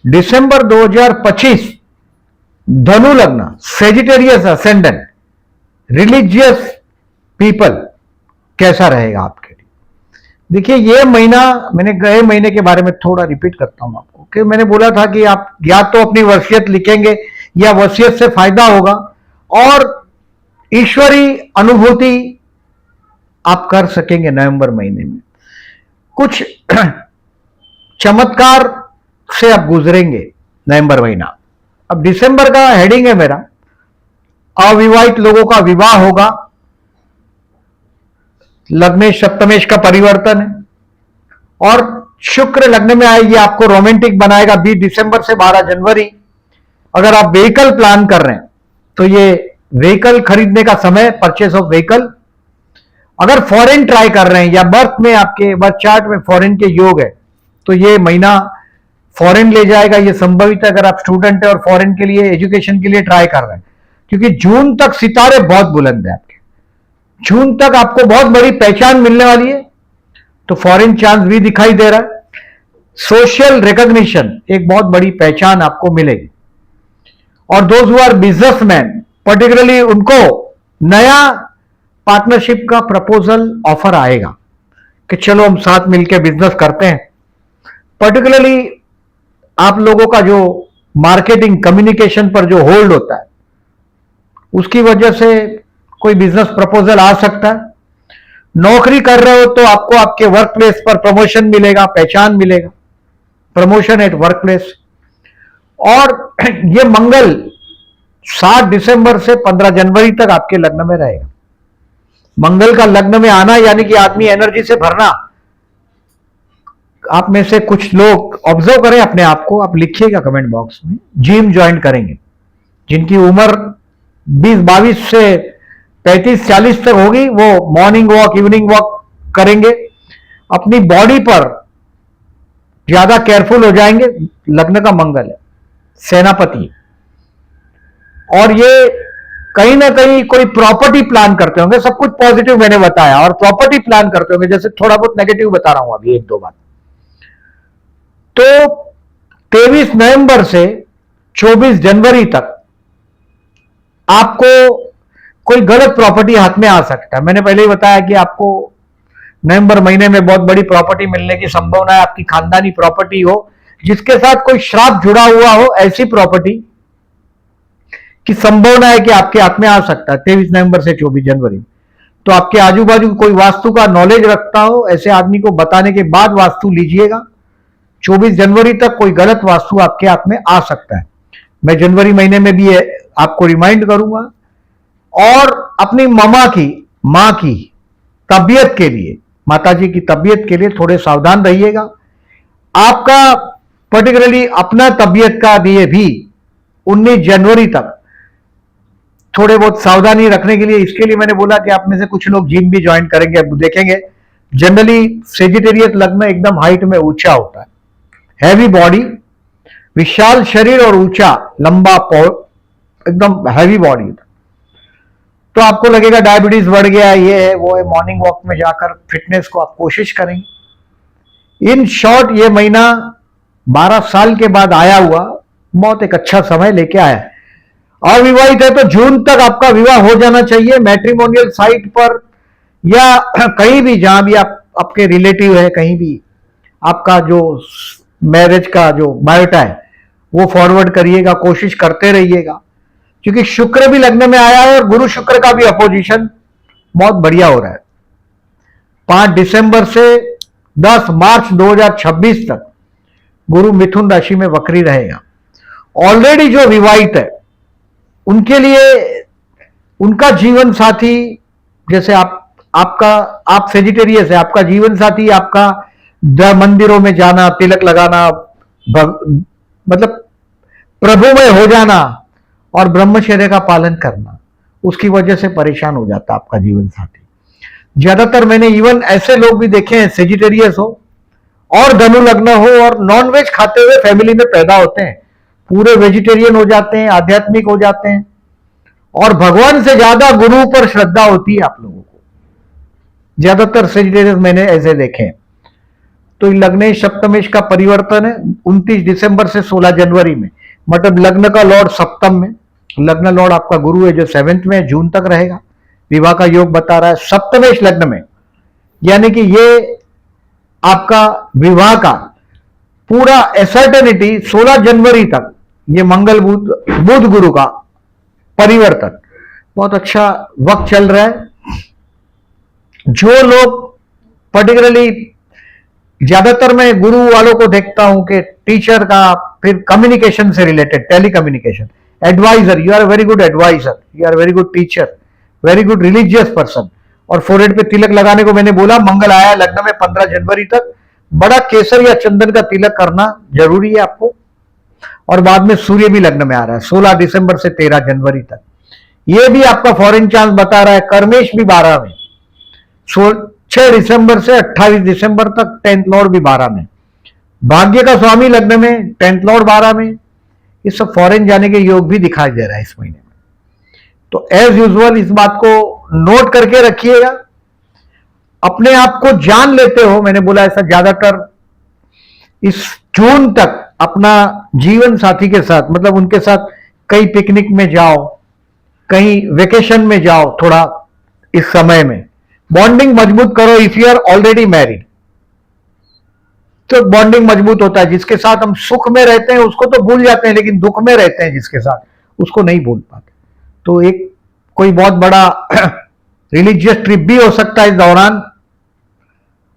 दिसंबर 2025 धनु लग्न, Sagittarius ascendant, religious people, कैसा रहेगा आपके लिए? देखिए, ये महीना मैंने गए महीने के बारे में थोड़ा रिपीट करता हूं आपको कि मैंने बोला था कि आप या तो अपनी वसीयत लिखेंगे या वसीयत से फायदा होगा और ईश्वरीय अनुभूति आप कर सकेंगे नवंबर महीने में। कुछ चमत्कार से आप गुजरेंगे नवंबर महीना। अब दिसंबर का हेडिंग है मेरा, अविवाहित लोगों का विवाह होगा, लग्नेश सप्तमेश का परिवर्तन है और शुक्र लग्न में आएगी, आपको रोमांटिक बनाएगा 20 दिसंबर से 12 जनवरी। अगर आप व्हीकल प्लान कर रहे हैं तो ये व्हीकल खरीदने का समय, परचेस ऑफ व्हीकल। अगर फॉरेन ट्राई कर रहे हैं या बर्थ में आपके बर्थ चार्ट में फॉरेन के योग है तो ये महीना फॉरेन ले जाएगा, ये संभवित है अगर आप स्टूडेंट है और फॉरेन के लिए एजुकेशन के लिए ट्राई कर रहे हैं, क्योंकि जून तक सितारे बहुत बुलंद है आपके। जून तक आपको बहुत बड़ी पहचान मिलने वाली है, तो फॉरेन चांस भी दिखाई दे रहा है। सोशल रिकॉग्निशन, एक बहुत बड़ी पहचान आपको मिलेगी। और those who are businessman, particularly उनको नया पार्टनरशिप का प्रपोजल ऑफर आएगा कि चलो हम साथ मिलकर बिजनेस करते हैं। पर्टिकुलरली आप लोगों का जो मार्केटिंग कम्युनिकेशन पर जो होल्ड होता है, उसकी वजह से कोई बिजनेस प्रपोजल आ सकता है। नौकरी कर रहे हो तो आपको आपके वर्क प्लेस पर प्रमोशन मिलेगा, पहचान मिलेगा, प्रमोशन एट वर्क प्लेस। और ये मंगल 7 दिसंबर से 15 जनवरी तक आपके लग्न में रहेगा। मंगल का लग्न में आना यानी कि आदमी एनर्जी से भरना। आप में से कुछ लोग ऑब्जर्व करें अपने आप को, आप लिखिएगा कमेंट बॉक्स में, जिम ज्वाइन करेंगे। जिनकी उम्र 20-22 से 35-40 तक होगी, वो मॉर्निंग वॉक, इवनिंग वॉक करेंगे, अपनी बॉडी पर ज्यादा केयरफुल हो जाएंगे। लग्न का मंगल है, सेनापति। और ये कहीं ना कहीं कोई प्रॉपर्टी प्लान करते होंगे, सब कुछ पॉजिटिव मैंने बताया, और प्रॉपर्टी प्लान करते होंगे, जैसे थोड़ा बहुत नेगेटिव बता रहा हूं अभी 1-2 बात। तो 23 नवंबर से 24 जनवरी तक आपको कोई गलत प्रॉपर्टी हाथ में आ सकता है। मैंने पहले ही बताया कि आपको नवंबर महीने में बहुत बड़ी प्रॉपर्टी मिलने की संभावना है। आपकी खानदानी प्रॉपर्टी हो जिसके साथ कोई श्राप जुड़ा हुआ हो, ऐसी प्रॉपर्टी की संभावना है कि आपके हाथ में आ सकता है 23 नवंबर से 24 जनवरी। तो आपके आजू बाजू कोई वास्तु का नॉलेज रखता हो, ऐसे आदमी को बताने के बाद वास्तु लीजिएगा। 24 जनवरी तक कोई गलत वास्तु आपके हाथ में आ सकता है। मैं जनवरी महीने में भी आपको रिमाइंड करूंगा। और अपनी मां की तबीयत के लिए, माताजी की तबीयत के लिए थोड़े सावधान रहिएगा। आपका पर्टिकुलरली अपना तबीयत का लिए भी 19 जनवरी तक थोड़े बहुत सावधानी रखने के लिए, इसके लिए मैंने बोला कि आप में से कुछ लोग जिम भी ज्वाइन करेंगे। अब देखेंगे जनरली सेजिटेरियस लग्न एकदम हाइट में ऊंचा होता है, हैवी बॉडी, विशाल शरीर और ऊंचा लंबा एकदम हैवी बॉडी। तो आपको लगेगा डायबिटीज बढ़ गया, ये है वो है। मॉर्निंग वॉक में जाकर फिटनेस को आप कोशिश करेंगे। इन शॉर्ट ये महीना 12 साल के बाद आया हुआ बहुत एक अच्छा समय लेके आया है। अविवाहित है तो जून तक आपका विवाह हो जाना चाहिए। मैट्रिमोनियल साइट पर या कहीं भी जहां भी आपके रिलेटिव है, कहीं भी आपका जो मैरिज का जो बायोटा है वो फॉरवर्ड करिएगा, कोशिश करते रहिएगा, क्योंकि शुक्र भी लग्न में आया है और गुरु शुक्र का भी अपोजिशन बहुत बढ़िया हो रहा है। 5 दिसंबर से 10 मार्च 2026 तक गुरु मिथुन राशि में वक्री रहेगा। ऑलरेडी जो विवाहित है उनके लिए उनका जीवन साथी, जैसे आप सेजिटेरियस है, आपका जीवन साथी आपका मंदिरों में जाना, तिलक लगाना, मतलब प्रभुमय हो जाना और ब्रह्मचर्य का पालन करना, उसकी वजह से परेशान हो जाता आपका जीवन साथी। ज्यादातर मैंने इवन ऐसे लोग भी देखे हैं, सेजिटेरियस हो और धनु लग्न हो और नॉनवेज खाते हुए फैमिली में पैदा होते हैं, पूरे वेजिटेरियन हो जाते हैं, आध्यात्मिक हो जाते हैं और भगवान से ज्यादा गुरु पर श्रद्धा होती है आप लोगों को। ज्यादातर सेजिटेरियस मैंने ऐसे देखे हैं। तो लग्नेश सप्तमेश का परिवर्तन है 29 दिसंबर से 16 जनवरी में, मतलब लग्न का लॉर्ड सप्तम में, लग्न लॉर्ड आपका गुरु है जो 7th में जून तक रहेगा, विवाह का योग बता रहा है सप्तमेश लग्न में, यानी कि ये आपका विवाह का पूरा एसर्टेनिटी 16 जनवरी तक, ये मंगल बुध गुरु का परिवर्तन बहुत अच्छा वक्त चल रहा है। जो लोग पर्टिकुलरली, ज्यादातर मैं गुरु वालों को देखता हूं कि टीचर का, फिर कम्युनिकेशन से related, tele communication, advisor, you are very good advisor, you are very good teacher, very good religious person. और फोरहेड पे तिलक लगाने को मैंने बोला, मंगल आया लग्न में 15 जनवरी तक, बड़ा केसर या चंदन का तिलक करना जरूरी है आपको। और बाद में सूर्य भी लग्न में आ रहा है 16 दिसंबर से 13 जनवरी तक, ये भी आपका फॉरेन चांस बता रहा है। कर्मेश भी 12 में, 6 दिसंबर से 28 दिसंबर तक 10th लॉर्ड भी 12 में, भाग्य का स्वामी लग्न में, 10th लॉर्ड 12 में, ये सब फॉरेन जाने के योग भी दिखाई दे रहा है इस महीने में। तो एज यूजुअल इस बात को नोट करके रखिएगा, अपने आप को जान लेते हो, मैंने बोला ऐसा ज्यादातर इस जून तक अपना जीवन साथी के साथ, मतलब उनके साथ कहीं पिकनिक में जाओ, कहीं वेकेशन में जाओ, थोड़ा इस समय में बॉन्डिंग मजबूत करो। If you are already married तो बॉन्डिंग मजबूत होता है, जिसके साथ हम सुख में रहते हैं उसको तो भूल जाते हैं, लेकिन दुख में रहते हैं जिसके साथ, उसको नहीं भूल पाते। तो एक कोई बहुत बड़ा रिलीजियस ट्रिप भी हो सकता है इस दौरान।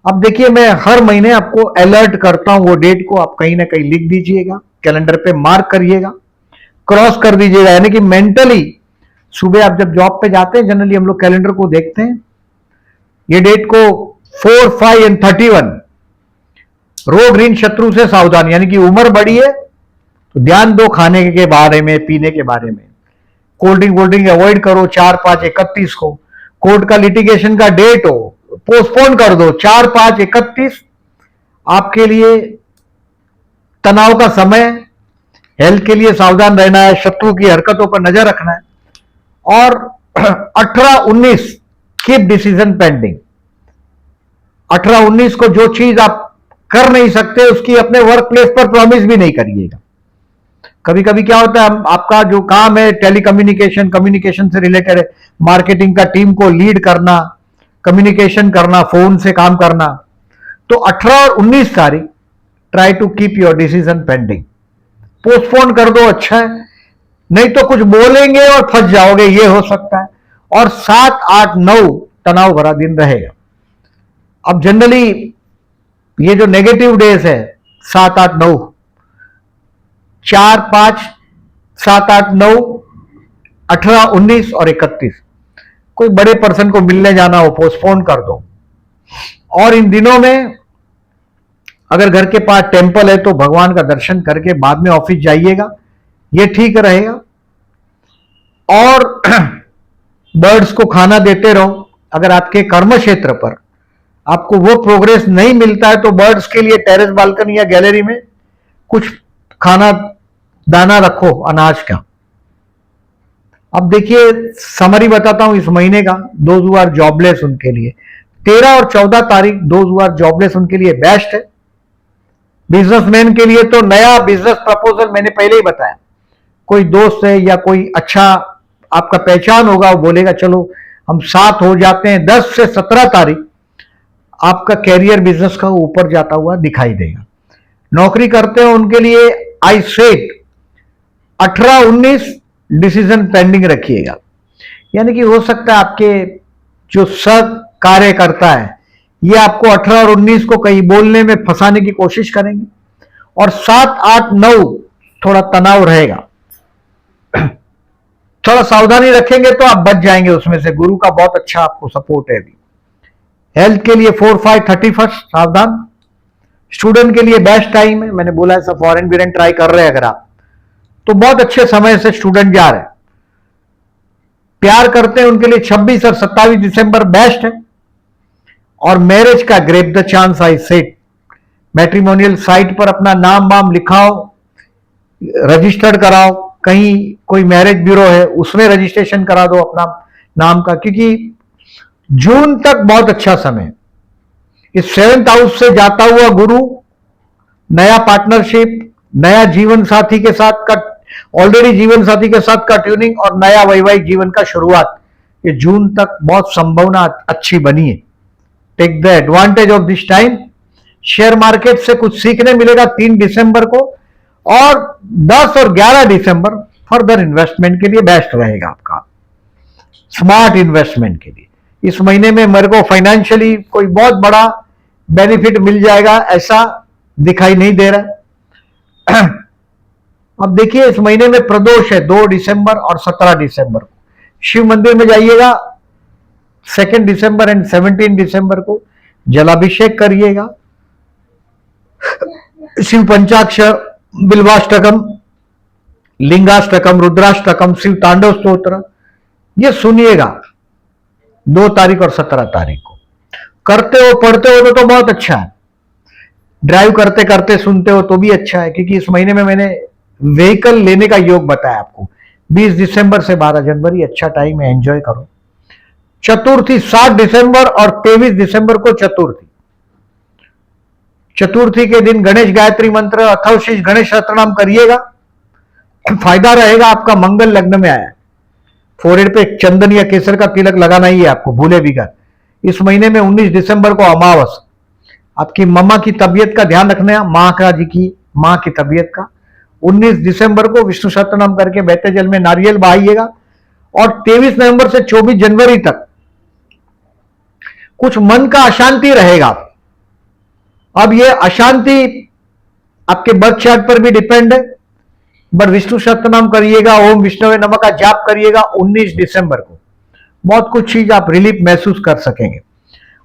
अब देखिए, मैं हर महीने आपको अलर्ट करता हूं, वो डेट को आप कहीं ना कहीं लिख दीजिएगा, कैलेंडर पे मार्क करिएगा, क्रॉस कर दीजिएगा, यानी कि मेंटली सुबह आप जब जॉब पे जाते हैं, जनरली हम लोग कैलेंडर को देखते हैं, ये डेट को 4, 5 एंड 31, रोग ऋण शत्रु से सावधान, यानी कि उम्र बड़ी है तो ध्यान दो खाने के बारे में, पीने के बारे में, कोल्ड ड्रिंक अवॉइड करो। 4, 5, 31 को कोर्ट का लिटिगेशन का डेट हो, पोस्टपोन कर दो। 4, 5, 31 आपके लिए तनाव का समय, हेल्थ के लिए सावधान रहना है, शत्रु की हरकतों पर नजर रखना है। और 18, 19 कीप डिसीजन पेंडिंग। 18, 19 को जो चीज आप कर नहीं सकते उसकी अपने वर्क प्लेस पर प्रॉमिस भी नहीं करिएगा। कभी कभी क्या होता है, आपका जो काम है टेलीकम्युनिकेशन, कम्युनिकेशन से रिलेटेड है, मार्केटिंग का टीम को लीड करना, कम्युनिकेशन करना, फोन से काम करना, तो 18 और 19 तारीख try to keep your decision pending, postpone कर दो, अच्छा है, नहीं तो कुछ बोलेंगे और फंस जाओगे, ये हो सकता है। और 7, 8, 9 तनाव भरा दिन रहेगा। अब जनरली ये जो नेगेटिव डेज है 7, 8, 9, 4, 5, 7, 8, 9, 18, 19 और 31, कोई बड़े पर्सन को मिलने जाना हो पोस्टपोन कर दो। और इन दिनों में अगर घर के पास टेंपल है तो भगवान का दर्शन करके बाद में ऑफिस जाइएगा, ये ठीक रहेगा। और बर्ड्स को खाना देते रहो। अगर आपके कर्म क्षेत्र पर आपको वो प्रोग्रेस नहीं मिलता है तो बर्ड्स के लिए टेरेस बालकनी या गैलरी में कुछ खाना दाना रखो अनाज का। अब देखिए समरी बताता हूं इस महीने का, दोज हू आर जॉबलेस उनके लिए 13 और 14 तारीख, दोज हू आर जॉबलेस उनके लिए बेस्ट है। बिजनेसमैन के लिए तो नया बिजनेस प्रपोजल, मैंने पहले ही बताया, कोई दोस्त है या कोई अच्छा आपका पहचान होगा, वो बोलेगा चलो हम साथ हो जाते हैं। 10 से 17 तारीख आपका कैरियर बिजनेस का ऊपर जाता हुआ दिखाई देगा। नौकरी करते हो उनके लिए आई सेट 18, 19 डिसीजन पेंडिंग रखिएगा, यानी कि हो सकता है आपके जो सह कार्यकर्ता है ये आपको 18 और 19 को कहीं बोलने में फंसाने की कोशिश करेंगे। और 7, 8, 9 थोड़ा तनाव रहेगा, थोड़ा सावधानी रखेंगे तो आप बच जाएंगे उसमें से। गुरु का बहुत अच्छा आपको सपोर्ट है अभी। हेल्थ के लिए 4, 5, 31 सावधान। स्टूडेंट के लिए बेस्ट टाइम है, मैंने बोला ऐसा फॉरेन वीरेन ट्राई कर रहे हैं अगर आप, तो बहुत अच्छे समय से स्टूडेंट जा रहे हैं। प्यार करते हैं उनके लिए 26 और 27 दिसंबर बेस्ट है। और मैरिज का grab the chance I said, matrimonial site पर अपना नाम वाम लिखाओ, रजिस्टर्ड कराओ, कहीं कोई मैरिज ब्यूरो है उसमें रजिस्ट्रेशन करा दो अपना नाम का, क्योंकि जून तक बहुत अच्छा समय, इस 7th हाउस से जाता हुआ गुरु नया पार्टनरशिप, नया जीवन साथी के साथ का, ऑलरेडी जीवन साथी के साथ का ट्यूनिंग और नया वैवाहिक जीवन का शुरुआत, ये जून तक बहुत संभावना अच्छी बनी है। Take the advantage of this time. Share market से कुछ सीखने मिलेगा 3 दिसंबर को, और 10 और 11 दिसंबर फर्दर इन्वेस्टमेंट के लिए बेस्ट रहेगा आपका, स्मार्ट इन्वेस्टमेंट के लिए। इस महीने में मेरे को फाइनेंशियली कोई बहुत बड़ा बेनिफिट मिल जाएगा ऐसा दिखाई नहीं दे रहा है। अब देखिए इस महीने में प्रदोष है 2 दिसंबर और 17 दिसंबर को। शिव मंदिर में जाइएगा 2 दिसंबर एंड 17 दिसंबर को, जलाभिषेक करिएगा, शिव पंचाक्षर, बिल्वाष्टकम, लिंगाष्टकम, रुद्राष्टकम, शिव तांडव स्तोत्र ये सुनिएगा 2 तारीख और 17 तारीख को। करते हो पढ़ते हो तो बहुत अच्छा है, ड्राइव करते करते सुनते हो तो भी अच्छा है, क्योंकि इस महीने में मैंने व्हीकल लेने का योग बताया आपको। 20 दिसंबर से 12 जनवरी अच्छा टाइम है, एंजॉय करो। चतुर्थी 7 दिसंबर और 23 दिसंबर को चतुर्थी। चतुर्थी के दिन गणेश गायत्री मंत्र, अथर्वशीष गणेश सहस्त्रनाम करिएगा, फायदा रहेगा आपका। मंगल लग्न में आया है, फोरहेड पे चंदन या केसर का तिलक लगाना ही है आपको, भूले बिगर। इस महीने में 19 दिसंबर को अमावस। आपकी मम्मा की तबीयत का ध्यान रखना, मां की तबीयत का। 19 दिसंबर को विष्णु सहस्त्रनाम करके बहते जल में नारियल बहाइएगा। और 23 नवंबर से 24 जनवरी तक कुछ मन का अशांति रहेगा। अब ये अशांति आपके बर्थ चार्ट पर भी डिपेंड है, बट विष्णु सहस्त्रनाम करिएगा, ओम विष्णुवे नमः का जाप करिएगा 19 दिसंबर को, बहुत कुछ चीज आप रिलीफ महसूस कर सकेंगे।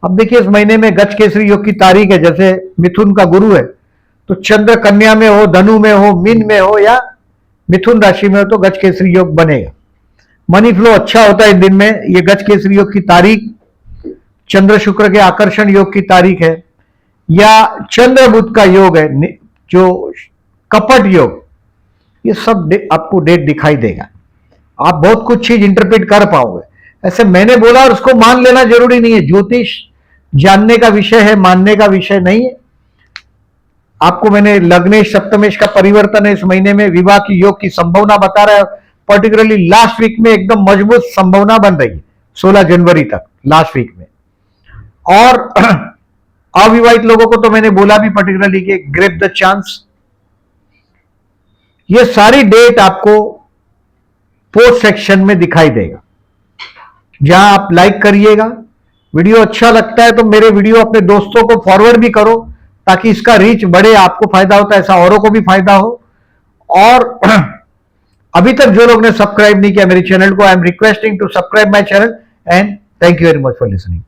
अब देखिए इस महीने में गज केसरी योग की तारीख है, जैसे मिथुन का गुरु है तो चंद्र कन्या में हो, धनु में हो, मीन में हो या मिथुन राशि में हो तो गज केसरी योग बनेगा। मनी फ्लो अच्छा होता है इन दिन में। ये गज केसरी योग की तारीख चंद्र शुक्र के आकर्षण योग की तारीख है, या चंद्र बुध का योग है जो कपट योग, ये सब आपको डेट दिखाई देगा। आप बहुत कुछ चीज इंटरप्रेट कर पाओगे। ऐसे मैंने बोला और उसको मान लेना जरूरी नहीं है। ज्योतिष जानने का विषय है, मानने का विषय नहीं है। आपको मैंने लग्नेश सप्तमेश का परिवर्तन है इस महीने में, विवाह की योग की संभावना बता रहा है। पर्टिकुलरली लास्ट वीक में एकदम मजबूत संभावना बन रही है 16 जनवरी तक, लास्ट वीक में। और अविवाहित लोगों को तो मैंने बोला भी पर्टिकुलरली कि ग्रैब द चांस। ये सारी डेट आपको पोस्ट सेक्शन में दिखाई देगा, जहां आप लाइक करिएगा। वीडियो अच्छा लगता है तो मेरे वीडियो अपने दोस्तों को फॉरवर्ड भी करो, ताकि इसका रीच बढ़े, आपको फायदा होता है, ऐसा औरों को भी फायदा हो। और अभी तक जो लोग ने सब्सक्राइब नहीं किया मेरे चैनल को, I am requesting to subscribe my channel and thank you very much for listening.